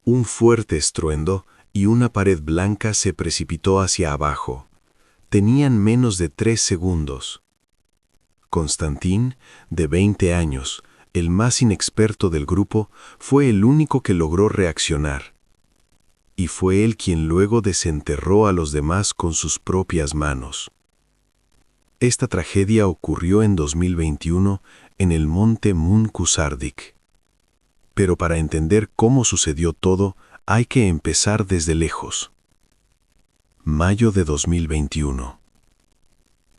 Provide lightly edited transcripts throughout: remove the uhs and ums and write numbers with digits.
Un fuerte estruendo y una pared blanca se precipitó hacia abajo. Tenían menos de 3 segundos. Constantín, de 20 años, el más inexperto del grupo, fue el único que logró reaccionar. Y fue él quien luego desenterró a los demás con sus propias manos. Esta tragedia ocurrió en 2021 en el monte Munkusardik. Pero para entender cómo sucedió todo, hay que empezar desde lejos. Mayo de 2021.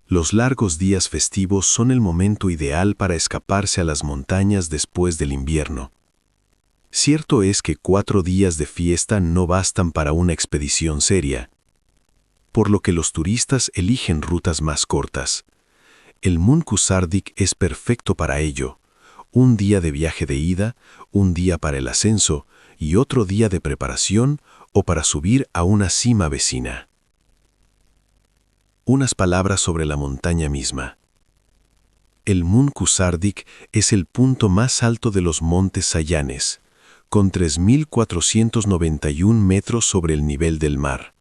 Los largos días festivos son el momento ideal para escaparse a las montañas después del invierno. Cierto es que 4 días de fiesta no bastan para una expedición seria, por lo que los turistas eligen rutas más cortas. El Munkusardik es perfecto para ello. Un día de viaje de ida, un día para el ascenso y otro día de preparación o para subir a una cima vecina. Unas palabras sobre la montaña misma. El Munkusardik es el punto más alto de los montes Sayanes, con 3.491 metros sobre el nivel del mar.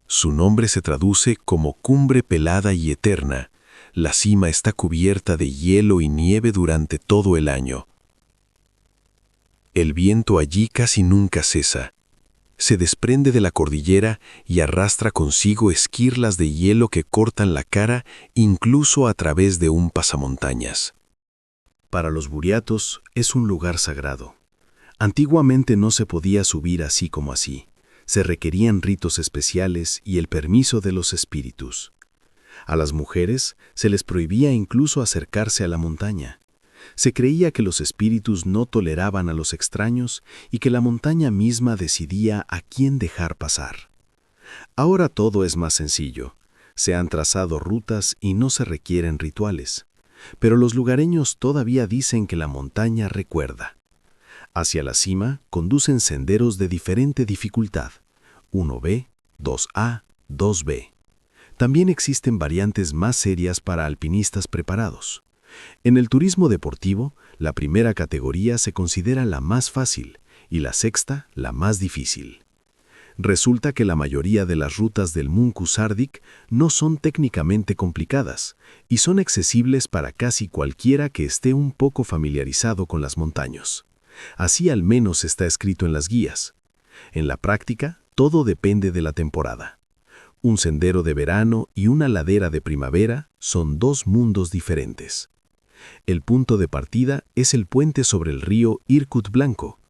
Su nombre se traduce como cumbre pelada y eterna. La cima está cubierta de hielo y nieve durante todo el año. El viento allí casi nunca cesa. Se desprende de la cordillera y arrastra consigo esquirlas de hielo que cortan la cara incluso a través de un pasamontañas. Para los buriatos es un lugar sagrado. Antiguamente no se podía subir así como así. Se requerían ritos especiales y el permiso de los espíritus. A las mujeres se les prohibía incluso acercarse a la montaña. Se creía que los espíritus no toleraban a los extraños y que la montaña misma decidía a quién dejar pasar. Ahora todo es más sencillo. Se han trazado rutas y no se requieren rituales. Pero los lugareños todavía dicen que la montaña recuerda. Hacia la cima conducen senderos de diferente dificultad, 1B, 2A, 2B. También existen variantes más serias para alpinistas preparados. En el turismo deportivo, la primera categoría se considera la más fácil y la sexta la más difícil. Resulta que la mayoría de las rutas del Munkusardik no son técnicamente complicadas y son accesibles para casi cualquiera que esté un poco familiarizado con las montañas. Así al menos está escrito en las guías. En la práctica, todo depende de la temporada. Un sendero de verano y una ladera de primavera son 2 mundos diferentes. El punto de partida es el puente sobre el río Irkut Blanco.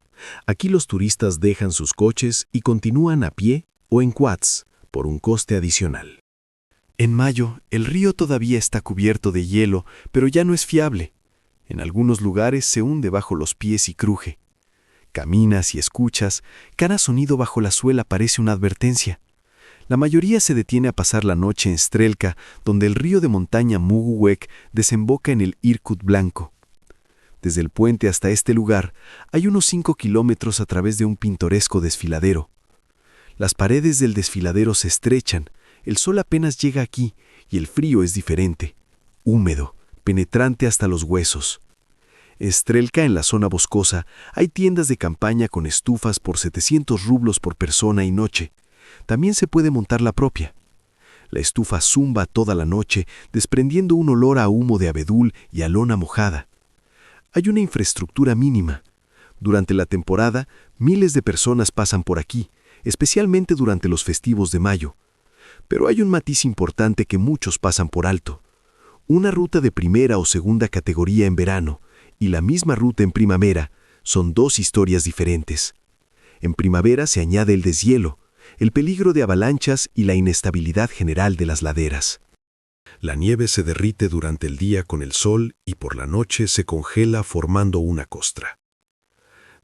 Aquí los turistas dejan sus coches y continúan a pie o en quads por un coste adicional. En mayo, el río todavía está cubierto de hielo, pero ya no es fiable. En algunos lugares se hunde bajo los pies y cruje. Caminas y escuchas, cada sonido bajo la suela parece una advertencia. La mayoría se detiene a pasar la noche en Strelka, donde el río de montaña Muguwek desemboca en el Irkut Blanco. Desde el puente hasta este lugar hay unos 5 kilómetros a través de un pintoresco desfiladero. Las paredes del desfiladero se estrechan, el sol apenas llega aquí y el frío es diferente, húmedo, penetrante hasta los huesos. En Strelka, en la zona boscosa, hay tiendas de campaña con estufas por 700 rublos por persona y noche. También se puede montar la propia. La estufa zumba toda la noche, desprendiendo un olor a humo de abedul y a lona mojada. Hay una infraestructura mínima. Durante la temporada, miles de personas pasan por aquí, especialmente durante los festivos de mayo. Pero hay un matiz importante que muchos pasan por alto. Una ruta de primera o segunda categoría en verano y la misma ruta en primavera son 2 historias diferentes. En primavera se añade el deshielo, el peligro de avalanchas y la inestabilidad general de las laderas. La nieve se derrite durante el día con el sol y por la noche se congela formando una costra.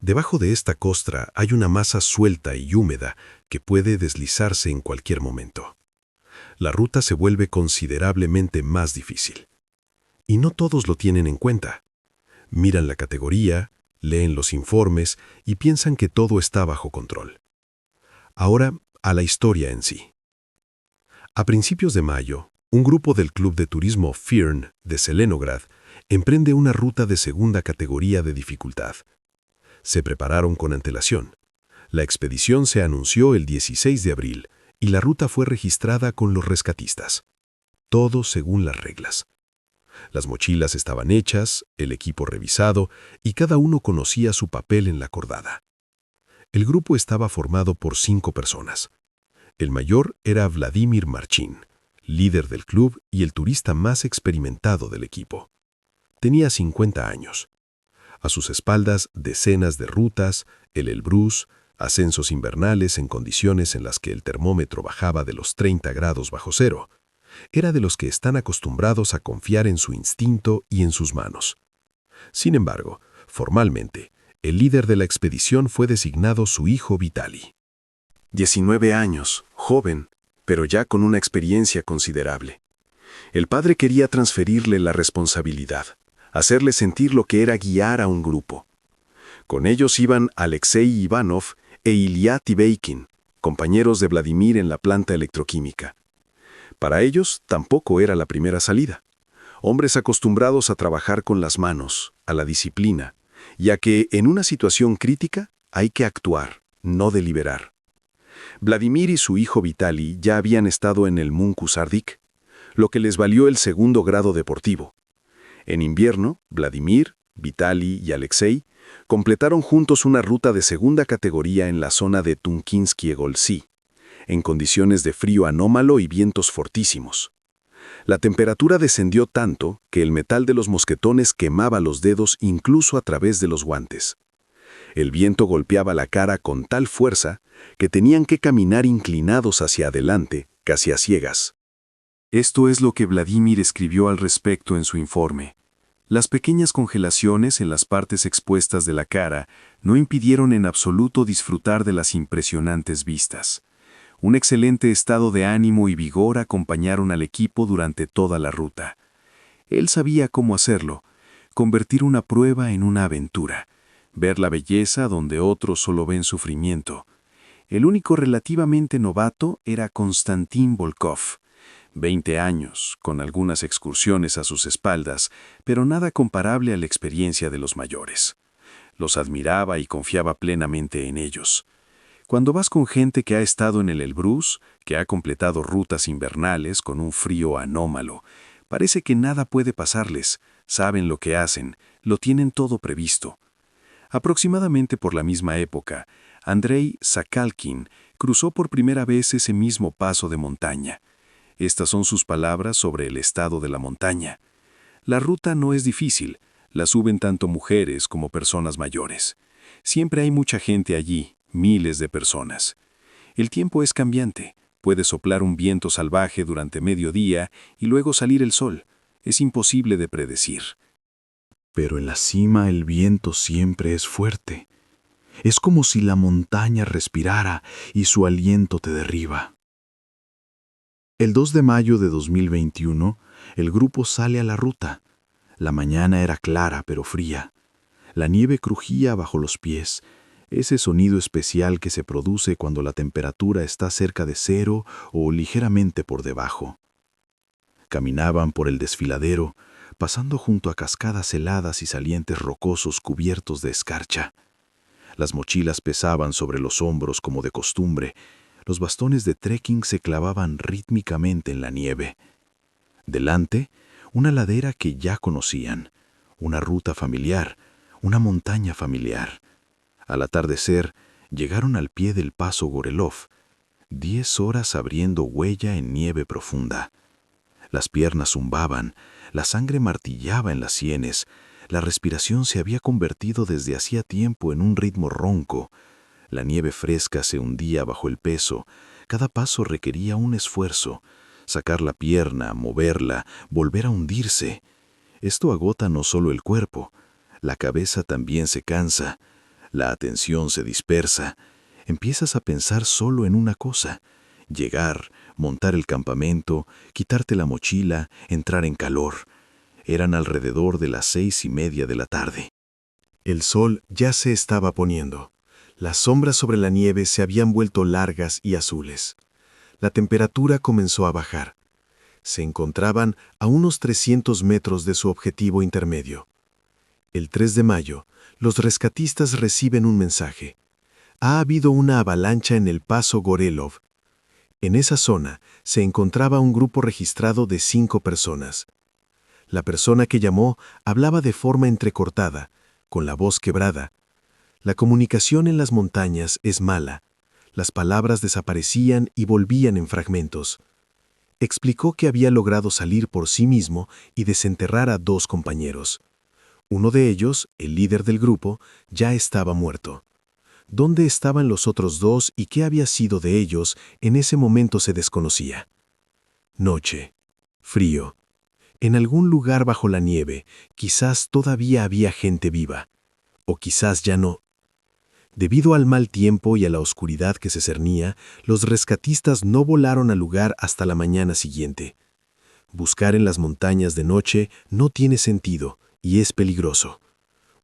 Debajo de esta costra hay una masa suelta y húmeda que puede deslizarse en cualquier momento. La ruta se vuelve considerablemente más difícil. Y no todos lo tienen en cuenta. Miran la categoría, leen los informes y piensan que todo está bajo control. Ahora, a la historia en sí. A principios de mayo, un grupo del club de turismo Firn de Zelenograd emprende una ruta de segunda categoría de dificultad. Se prepararon con antelación. La expedición se anunció el 16 de abril y la ruta fue registrada con los rescatistas. Todo según las reglas. Las mochilas estaban hechas, el equipo revisado y cada uno conocía su papel en la cordada. El grupo estaba formado por 5 personas. El mayor era Vladimir Marchin, líder del club y el turista más experimentado del equipo. Tenía 50 años. A sus espaldas decenas de rutas, el Elbrus, ascensos invernales en condiciones en las que el termómetro bajaba de los 30 grados bajo cero. Era de los que están acostumbrados a confiar en su instinto y en sus manos. Sin embargo, formalmente, el líder de la expedición fue designado su hijo Vitali. 19 años, joven, pero ya con una experiencia considerable. El padre quería transferirle la responsabilidad, hacerle sentir lo que era guiar a un grupo. Con ellos iban Alexei Ivanov e Ilya Tibeikin, compañeros de Vladimir en la planta electroquímica. Para ellos tampoco era la primera salida. Hombres acostumbrados a trabajar con las manos, a la disciplina, ya que en una situación crítica hay que actuar, no deliberar. Vladimir y su hijo Vitali ya habían estado en el Munkus Ardik, lo que les valió el 2º grado deportivo. En invierno, Vladimir, Vitali y Alexei completaron juntos una ruta de 2ª categoría en la zona de Tunkinskiegolsi, en condiciones de frío anómalo y vientos fortísimos. La temperatura descendió tanto que el metal de los mosquetones quemaba los dedos incluso a través de los guantes. El viento golpeaba la cara con tal fuerza que tenían que caminar inclinados hacia adelante, casi a ciegas. Esto es lo que Vladimir escribió al respecto en su informe. Las pequeñas congelaciones en las partes expuestas de la cara no impidieron en absoluto disfrutar de las impresionantes vistas. Un excelente estado de ánimo y vigor acompañaron al equipo durante toda la ruta. Él sabía cómo hacerlo, convertir una prueba en una aventura, ver la belleza donde otros solo ven sufrimiento. El único relativamente novato era Konstantin Volkov, 20 años, con algunas excursiones a sus espaldas, pero nada comparable a la experiencia de los mayores. Los admiraba y confiaba plenamente en ellos. Cuando vas con gente que ha estado en el Elbrus, que ha completado rutas invernales con un frío anómalo, parece que nada puede pasarles, saben lo que hacen, lo tienen todo previsto. Aproximadamente por la misma época, Andrei Sakhalkin cruzó por primera vez ese mismo paso de montaña. Estas son sus palabras sobre el estado de la montaña. La ruta no es difícil, la suben tanto mujeres como personas mayores. Siempre hay mucha gente allí, miles de personas. El tiempo es cambiante, puede soplar un viento salvaje durante mediodía y luego salir el sol. Es imposible de predecir. Pero en la cima el viento siempre es fuerte. Es como si la montaña respirara y su aliento te derriba. El 2 de mayo de 2021, el grupo sale a la ruta. La mañana era clara pero fría. La nieve crujía bajo los pies, ese sonido especial que se produce cuando la temperatura está cerca de cero o ligeramente por debajo. Caminaban por el desfiladero, pasando junto a cascadas heladas y salientes rocosos cubiertos de escarcha. Las mochilas pesaban sobre los hombros como de costumbre. Los bastones de trekking se clavaban rítmicamente en la nieve. Delante, una ladera que ya conocían, una ruta familiar, una montaña familiar. Al atardecer, llegaron al pie del paso Gorelov, 10 horas abriendo huella en nieve profunda. Las piernas zumbaban, la sangre martillaba en las sienes, la respiración se había convertido desde hacía tiempo en un ritmo ronco. La nieve fresca se hundía bajo el peso, cada paso requería un esfuerzo. Sacar la pierna, moverla, volver a hundirse. Esto agota no solo el cuerpo, la cabeza también se cansa, la atención se dispersa. Empiezas a pensar solo en una cosa: llegar, montar el campamento, quitarte la mochila, entrar en calor. Eran alrededor de las 6:30 de la tarde. El sol ya se estaba poniendo. Las sombras sobre la nieve se habían vuelto largas y azules. La temperatura comenzó a bajar. Se encontraban a unos 300 metros de su objetivo intermedio. El 3 de mayo, los rescatistas reciben un mensaje. Ha habido una avalancha en el paso Gorelov. En esa zona se encontraba un grupo registrado de 5 personas. La persona que llamó hablaba de forma entrecortada, con la voz quebrada. La comunicación en las montañas es mala. Las palabras desaparecían y volvían en fragmentos. Explicó que había logrado salir por sí mismo y desenterrar a 2 compañeros. Uno de ellos, el líder del grupo, ya estaba muerto. ¿Dónde estaban los otros 2 y qué había sido de ellos en ese momento se desconocía? Noche. Frío. En algún lugar bajo la nieve, quizás todavía había gente viva. O quizás ya no. Debido al mal tiempo y a la oscuridad que se cernía, los rescatistas no volaron al lugar hasta la mañana siguiente. Buscar en las montañas de noche no tiene sentido y es peligroso.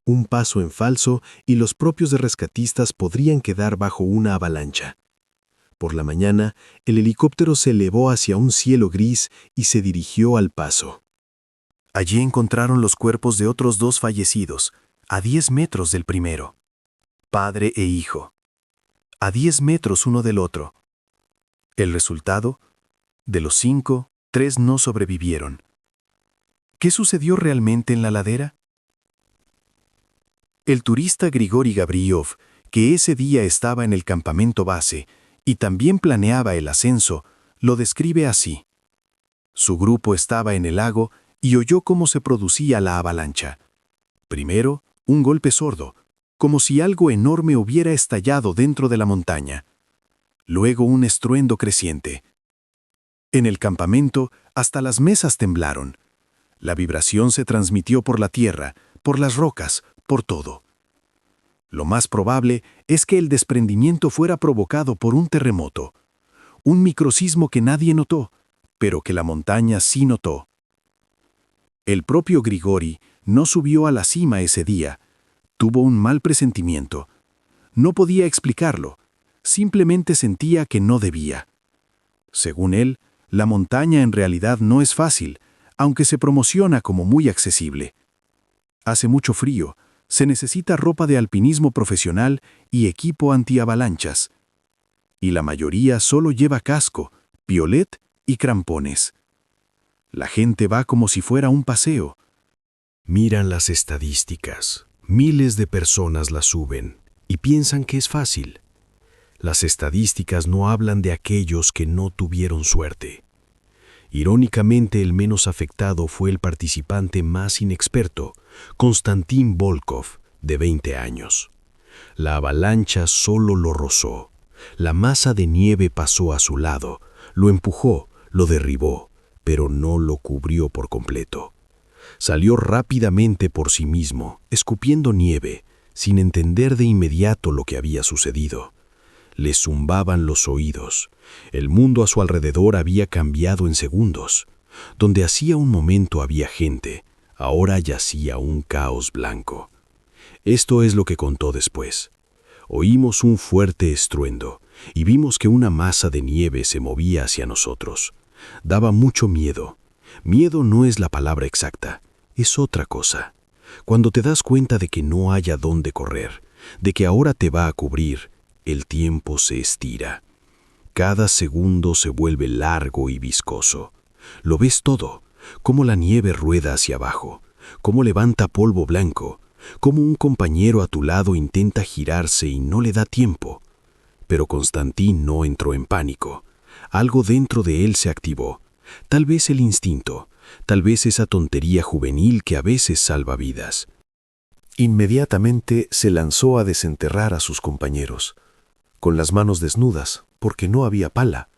Un paso en falso y los propios rescatistas podrían quedar bajo una avalancha. Por la mañana, el helicóptero se elevó hacia un cielo gris y se dirigió al paso. Allí encontraron los cuerpos de otros 2 fallecidos, a 10 metros del primero. Padre e hijo. A 10 metros uno del otro. El resultado, de los 5, 3 no sobrevivieron. ¿Qué sucedió realmente en la ladera? El turista Grigori Gabriov, que ese día estaba en el campamento base y también planeaba el ascenso, lo describe así. Su grupo estaba en el lago y oyó cómo se producía la avalancha. Primero, un golpe sordo, como si algo enorme hubiera estallado dentro de la montaña. Luego un estruendo creciente. En el campamento, hasta las mesas temblaron. La vibración se transmitió por la tierra, por las rocas, por todo. Lo más probable es que el desprendimiento fuera provocado por un terremoto, un microsismo que nadie notó, pero que la montaña sí notó. El propio Grigori no subió a la cima ese día. Tuvo un mal presentimiento. No podía explicarlo. Simplemente sentía que no debía. Según él, la montaña en realidad no es fácil, aunque se promociona como muy accesible. Hace mucho frío, se necesita ropa de alpinismo profesional y equipo antiavalanchas. Y la mayoría solo lleva casco, piolet y crampones. La gente va como si fuera un paseo. Miran las estadísticas. Miles de personas las suben y piensan que es fácil. Las estadísticas no hablan de aquellos que no tuvieron suerte. Irónicamente, el menos afectado fue el participante más inexperto, Konstantin Volkov, de 20 años. La avalancha solo lo rozó. La masa de nieve pasó a su lado, lo empujó, lo derribó, pero no lo cubrió por completo. Salió rápidamente por sí mismo, escupiendo nieve, sin entender de inmediato lo que había sucedido. Le zumbaban los oídos. El mundo a su alrededor había cambiado en segundos. Donde hacía un momento había gente, ahora yacía un caos blanco. Esto es lo que contó después. Oímos un fuerte estruendo y vimos que una masa de nieve se movía hacia nosotros. Daba mucho miedo. Miedo no es la palabra exacta, es otra cosa. Cuando te das cuenta de que no hay a dónde correr, de que ahora te va a cubrir, el tiempo se estira. Cada segundo se vuelve largo y viscoso. Lo ves todo, cómo la nieve rueda hacia abajo, cómo levanta polvo blanco, cómo un compañero a tu lado intenta girarse y no le da tiempo. Pero Konstantin no entró en pánico. Algo dentro de él se activó. Tal vez el instinto, tal vez esa tontería juvenil que a veces salva vidas. Inmediatamente se lanzó a desenterrar a sus compañeros, con las manos desnudas, porque no había pala.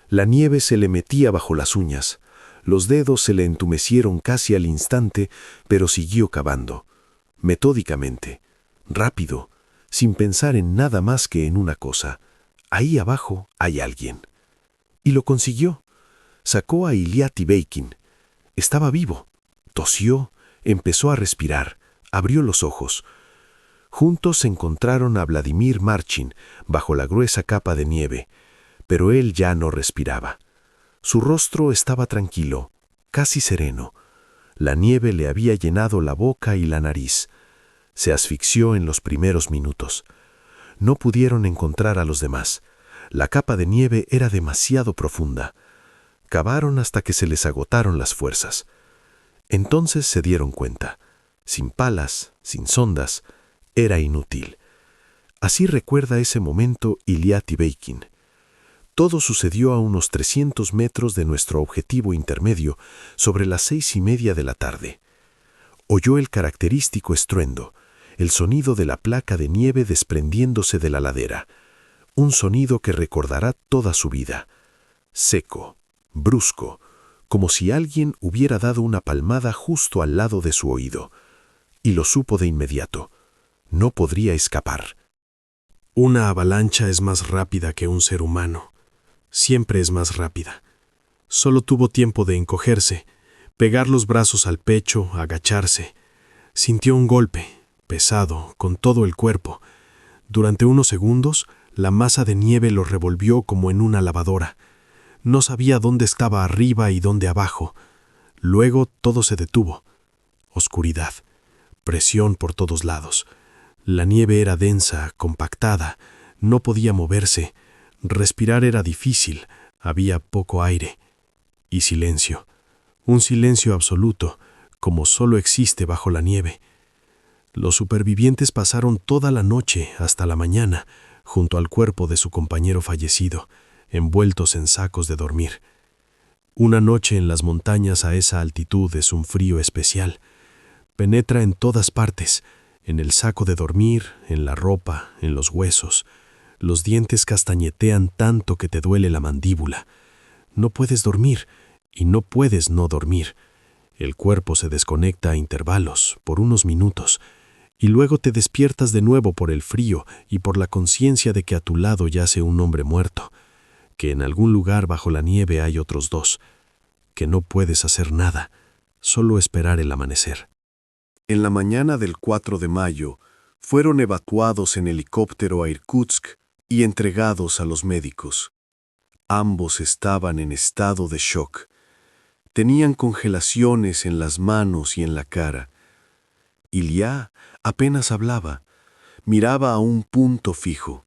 La nieve se le metía bajo las uñas, los dedos se le entumecieron casi al instante, pero siguió cavando, metódicamente, rápido, sin pensar en nada más que en una cosa: ahí abajo hay alguien. Y lo consiguió. Sacó a Ilya Tibeikin. Estaba vivo. Tosió, empezó a respirar, abrió los ojos. Juntos encontraron a Vladimir Marchin bajo la gruesa capa de nieve, pero él ya no respiraba. Su rostro estaba tranquilo, casi sereno. La nieve le había llenado la boca y la nariz. Se asfixió en los primeros minutos. No pudieron encontrar a los demás. La capa de nieve era demasiado profunda. Cavaron hasta que se les agotaron las fuerzas. Entonces se dieron cuenta. Sin palas, sin sondas, era inútil. Así recuerda ese momento Ilya Tibeikin. Todo sucedió a unos 300 metros de nuestro objetivo intermedio, sobre las 6:30 de la tarde. Oyó el característico estruendo, el sonido de la placa de nieve desprendiéndose de la ladera. Un sonido que recordará toda su vida. Seco, brusco, como si alguien hubiera dado una palmada justo al lado de su oído. Y lo supo de inmediato. No podría escapar. Una avalancha es más rápida que un ser humano. Siempre es más rápida. Solo tuvo tiempo de encogerse, pegar los brazos al pecho, agacharse. Sintió un golpe, pesado, con todo el cuerpo. Durante unos segundos, la masa de nieve lo revolvió como en una lavadora. No sabía dónde estaba arriba y dónde abajo. Luego todo se detuvo. Oscuridad. Presión por todos lados. La nieve era densa, compactada. No podía moverse. Respirar era difícil. Había poco aire. Y silencio. Un silencio absoluto, como solo existe bajo la nieve. Los supervivientes pasaron toda la noche hasta la mañana, junto al cuerpo de su compañero fallecido, envueltos en sacos de dormir. Una noche en las montañas a esa altitud es un frío especial. Penetra en todas partes, en el saco de dormir, en la ropa, en los huesos. Los dientes castañetean tanto que te duele la mandíbula. No puedes dormir y no puedes no dormir. El cuerpo se desconecta a intervalos, por unos minutos, y luego te despiertas de nuevo por el frío y por la conciencia de que a tu lado yace un hombre muerto, que en algún lugar bajo la nieve hay otros dos, que no puedes hacer nada, solo esperar el amanecer. En la mañana del 4 de mayo, fueron evacuados en helicóptero a Irkutsk y entregados a los médicos. Ambos estaban en estado de shock. Tenían congelaciones en las manos y en la cara. Ilya apenas hablaba, miraba a un punto fijo.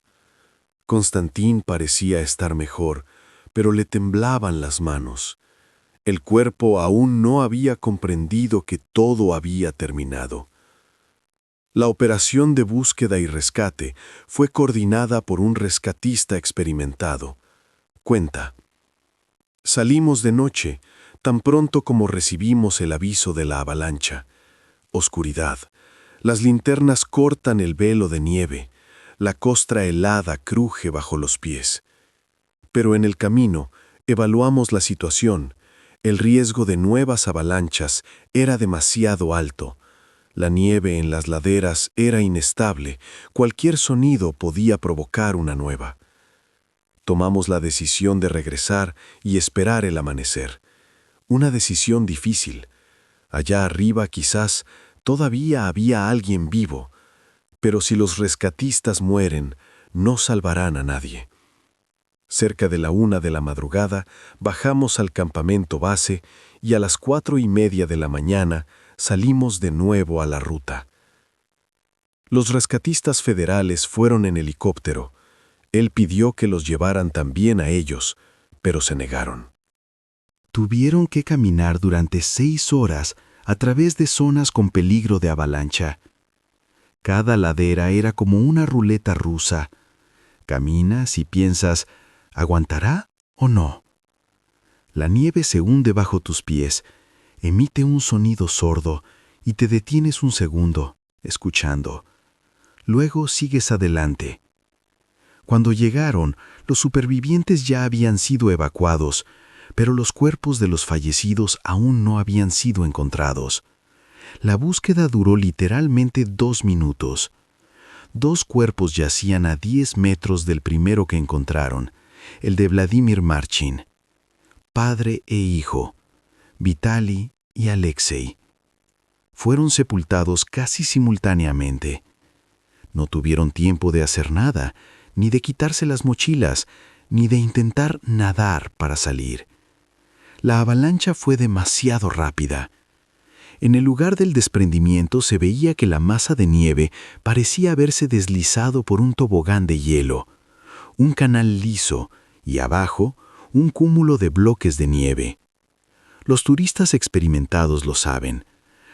Konstantin parecía estar mejor, pero le temblaban las manos. El cuerpo aún no había comprendido que todo había terminado. La operación de búsqueda y rescate fue coordinada por un rescatista experimentado. Cuenta: salimos de noche, tan pronto como recibimos el aviso de la avalancha. Oscuridad. Las linternas cortan el velo de nieve. La costra helada cruje bajo los pies. Pero en el camino evaluamos la situación. El riesgo de nuevas avalanchas era demasiado alto. La nieve en las laderas era inestable. Cualquier sonido podía provocar una nueva. Tomamos la decisión de regresar y esperar el amanecer. Una decisión difícil. Allá arriba quizás todavía había alguien vivo, pero si los rescatistas mueren, no salvarán a nadie. Cerca de la 1 de la madrugada, bajamos al campamento base y a las 4:30 de la mañana salimos de nuevo a la ruta. Los rescatistas federales fueron en helicóptero. Él pidió que los llevaran también a ellos, pero se negaron. Tuvieron que caminar durante 6 horas a través de zonas con peligro de avalancha. Cada ladera era como una ruleta rusa. Caminas y piensas, ¿aguantará o no? La nieve se hunde bajo tus pies, emite un sonido sordo y te detienes un segundo, escuchando. Luego sigues adelante. Cuando llegaron, los supervivientes ya habían sido evacuados, pero los cuerpos de los fallecidos aún no habían sido encontrados. La búsqueda duró literalmente 2 minutos. 2 cuerpos yacían a 10 metros del primero que encontraron, el de Vladimir Marchin. Padre e hijo, Vitali y Alexei. Fueron sepultados casi simultáneamente. No tuvieron tiempo de hacer nada, ni de quitarse las mochilas, ni de intentar nadar para salir. La avalancha fue demasiado rápida. En el lugar del desprendimiento se veía que la masa de nieve parecía haberse deslizado por un tobogán de hielo, un canal liso y abajo un cúmulo de bloques de nieve. Los turistas experimentados lo saben.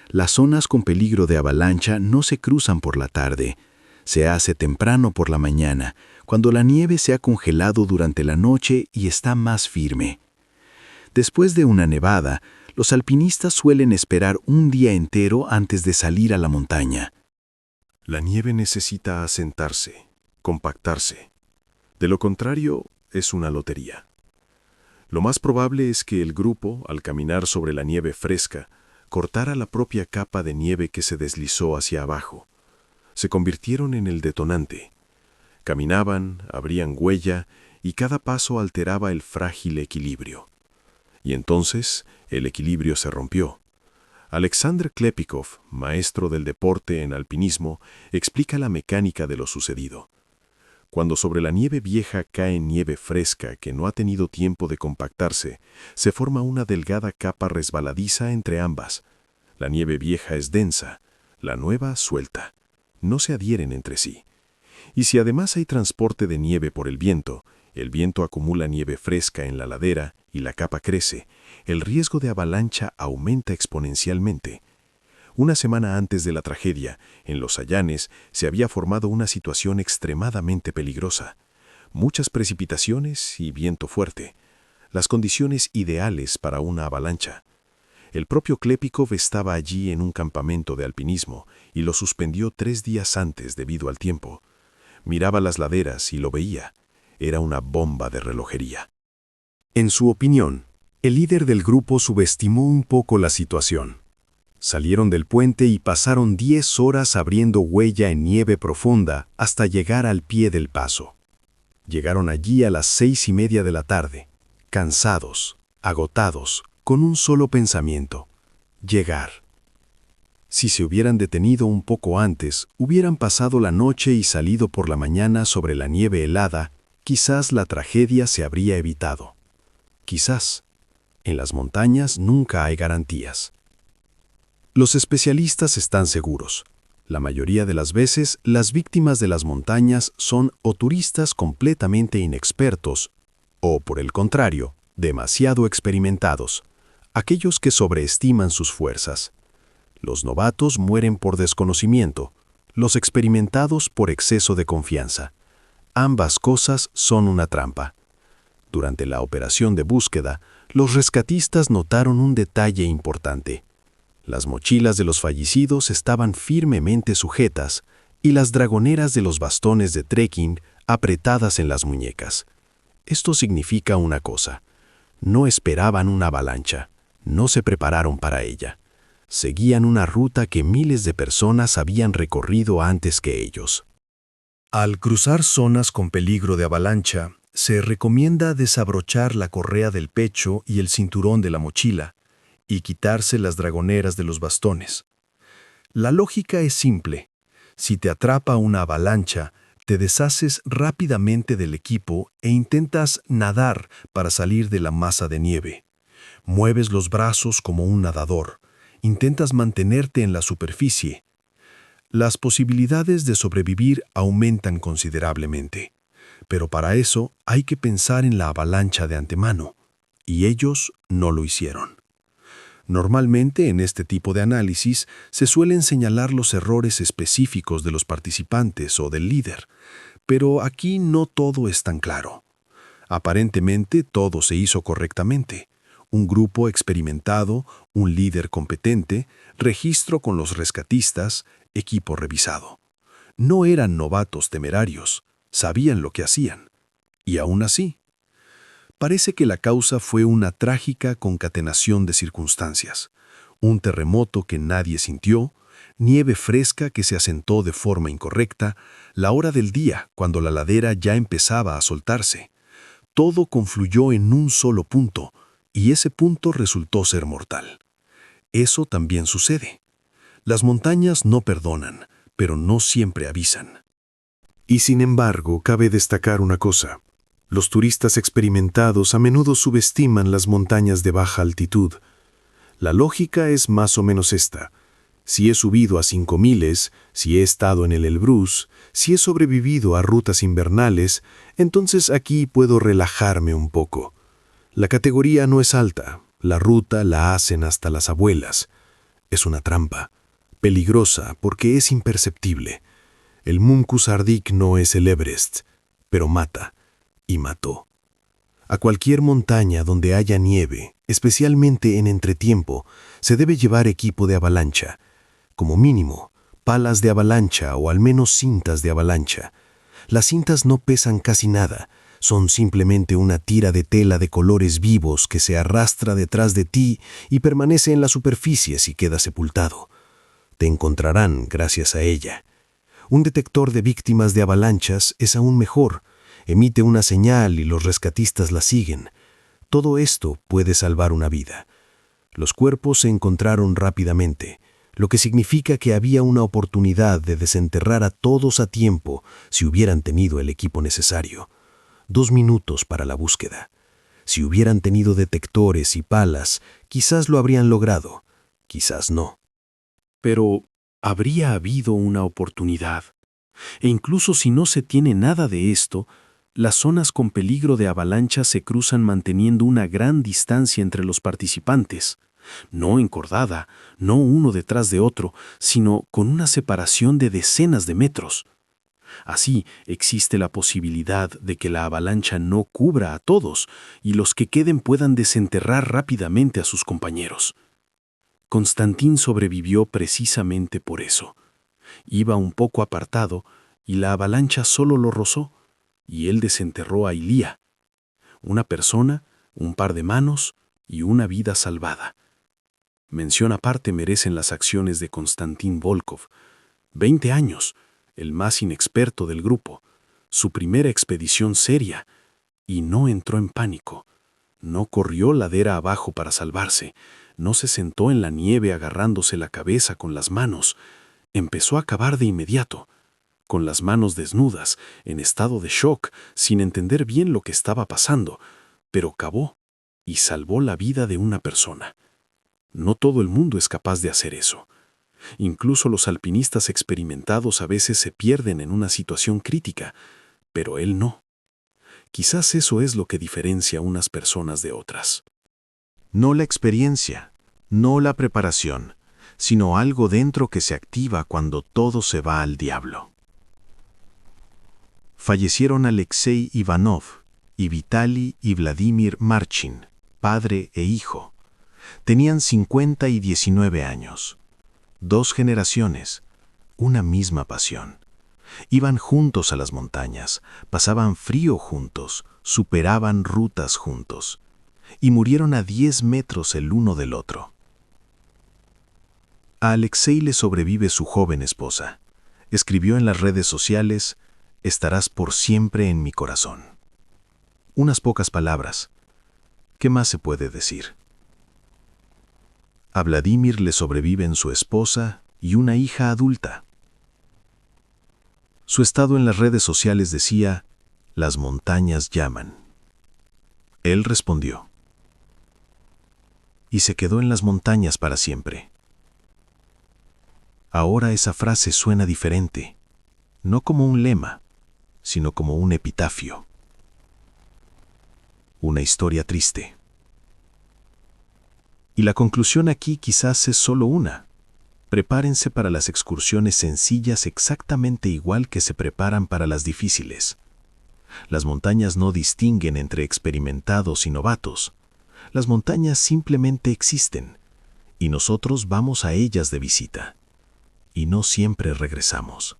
Las zonas con peligro de avalancha no se cruzan por la tarde. Se hace temprano por la mañana, cuando la nieve se ha congelado durante la noche y está más firme. Después de una nevada, los alpinistas suelen esperar un día entero antes de salir a la montaña. La nieve necesita asentarse, compactarse. De lo contrario, es una lotería. Lo más probable es que el grupo, al caminar sobre la nieve fresca, cortara la propia capa de nieve que se deslizó hacia abajo. Se convirtieron en el detonante. Caminaban, abrían huella, y cada paso alteraba el frágil equilibrio. Y entonces, el equilibrio se rompió. Alexander Klepikov, maestro del deporte en alpinismo, explica la mecánica de lo sucedido. Cuando sobre la nieve vieja cae nieve fresca que no ha tenido tiempo de compactarse, se forma una delgada capa resbaladiza entre ambas. La nieve vieja es densa, la nueva suelta. No se adhieren entre sí. Y si además hay transporte de nieve por el viento acumula nieve fresca en la ladera y la capa crece, el riesgo de avalancha aumenta exponencialmente. Una semana antes de la tragedia, en los Sayanes se había formado una situación extremadamente peligrosa. Muchas precipitaciones y viento fuerte. Las condiciones ideales para una avalancha. El propio Klepikov estaba allí en un campamento de alpinismo y lo suspendió 3 días antes debido al tiempo. Miraba las laderas y lo veía. Era una bomba de relojería. En su opinión, el líder del grupo subestimó un poco la situación. Salieron del puente y pasaron 10 horas abriendo huella en nieve profunda hasta llegar al pie del paso. Llegaron allí a las 6:30 de la tarde, cansados, agotados, con un solo pensamiento: llegar. Si se hubieran detenido un poco antes, hubieran pasado la noche y salido por la mañana sobre la nieve helada, quizás la tragedia se habría evitado. Quizás. En las montañas nunca hay garantías. Los especialistas están seguros. La mayoría de las veces, las víctimas de las montañas son o turistas completamente inexpertos, o, por el contrario, demasiado experimentados, aquellos que sobreestiman sus fuerzas. Los novatos mueren por desconocimiento, los experimentados por exceso de confianza. Ambas cosas son una trampa. Durante la operación de búsqueda, los rescatistas notaron un detalle importante. Las mochilas de los fallecidos estaban firmemente sujetas y las dragoneras de los bastones de trekking apretadas en las muñecas. Esto significa una cosa: no esperaban una avalancha, no se prepararon para ella. Seguían una ruta que miles de personas habían recorrido antes que ellos. Al cruzar zonas con peligro de avalancha, se recomienda desabrochar la correa del pecho y el cinturón de la mochila y quitarse las dragoneras de los bastones. La lógica es simple. Si te atrapa una avalancha, te deshaces rápidamente del equipo e intentas nadar para salir de la masa de nieve. Mueves los brazos como un nadador. Intentas mantenerte en la superficie. Las posibilidades de sobrevivir aumentan considerablemente. Pero para eso hay que pensar en la avalancha de antemano, y ellos no lo hicieron. Normalmente en este tipo de análisis se suelen señalar los errores específicos de los participantes o del líder, pero aquí no todo es tan claro. Aparentemente todo se hizo correctamente. Un grupo experimentado, un líder competente, registro con los rescatistas, equipo revisado. No eran novatos temerarios, sabían lo que hacían. Y aún así, parece que la causa fue una trágica concatenación de circunstancias. Un terremoto que nadie sintió, nieve fresca que se asentó de forma incorrecta, la hora del día cuando la ladera ya empezaba a soltarse. Todo confluyó en un solo punto, y ese punto resultó ser mortal. Eso también sucede. Las montañas no perdonan, pero no siempre avisan. Y sin embargo, cabe destacar una cosa. Los turistas experimentados a menudo subestiman las montañas de baja altitud. La lógica es más o menos esta. Si he subido a 5000, si he estado en el Elbrus, si he sobrevivido a rutas invernales, entonces aquí puedo relajarme un poco. La categoría no es alta, la ruta la hacen hasta las abuelas. Es una trampa, peligrosa porque es imperceptible. El Munkus Ardik no es el Everest, pero mata, y mató. A cualquier montaña donde haya nieve, especialmente en entretiempo, se debe llevar equipo de avalancha. Como mínimo, palas de avalancha o al menos cintas de avalancha. Las cintas no pesan casi nada, son simplemente una tira de tela de colores vivos que se arrastra detrás de ti y permanece en la superficie si queda sepultado. Te encontrarán gracias a ella. Un detector de víctimas de avalanchas es aún mejor. Emite una señal y los rescatistas la siguen. Todo esto puede salvar una vida. Los cuerpos se encontraron rápidamente, lo que significa que había una oportunidad de desenterrar a todos a tiempo si hubieran tenido el equipo necesario. 2 minutos para la búsqueda. Si hubieran tenido detectores y palas, quizás lo habrían logrado, quizás no. Pero habría habido una oportunidad. E incluso si no se tiene nada de esto, las zonas con peligro de avalancha se cruzan manteniendo una gran distancia entre los participantes. No encordada, no uno detrás de otro, sino con una separación de decenas de metros. Así existe la posibilidad de que la avalancha no cubra a todos y los que queden puedan desenterrar rápidamente a sus compañeros. Constantín sobrevivió precisamente por eso. Iba un poco apartado y la avalancha solo lo rozó, y él desenterró a Ilya. Una persona, un par de manos y una vida salvada. Mención aparte merecen las acciones de Konstantin Volkov. 20 años, el más inexperto del grupo, su primera expedición seria, y no entró en pánico. No corrió ladera abajo para salvarse, no se sentó en la nieve agarrándose la cabeza con las manos. Empezó a cavar de inmediato, con las manos desnudas, en estado de shock, sin entender bien lo que estaba pasando, pero cavó y salvó la vida de una persona. No todo el mundo es capaz de hacer eso. Incluso los alpinistas experimentados a veces se pierden en una situación crítica, pero él no. Quizás eso es lo que diferencia a unas personas de otras. No la experiencia, no la preparación, sino algo dentro que se activa cuando todo se va al diablo. Fallecieron Alexei Ivanov y Vitaly y Vladimir Marchin, padre e hijo. Tenían 50 y 19 años. 2 generaciones, una misma pasión. Iban juntos a las montañas, pasaban frío juntos, superaban rutas juntos. Y murieron a 10 metros el uno del otro. A Alexei le sobrevive su joven esposa. Escribió en las redes sociales: «Estarás por siempre en mi corazón». Unas pocas palabras. ¿Qué más se puede decir? A Vladimir le sobreviven su esposa y una hija adulta. Su estado en las redes sociales decía: «Las montañas llaman». Él respondió. Y se quedó en las montañas para siempre. Ahora esa frase suena diferente, no como un lema, sino como un epitafio. Una historia triste. Y la conclusión aquí quizás es solo una. Prepárense para las excursiones sencillas exactamente igual que se preparan para las difíciles. Las montañas no distinguen entre experimentados y novatos. Las montañas simplemente existen, y nosotros vamos a ellas de visita. Y no siempre regresamos.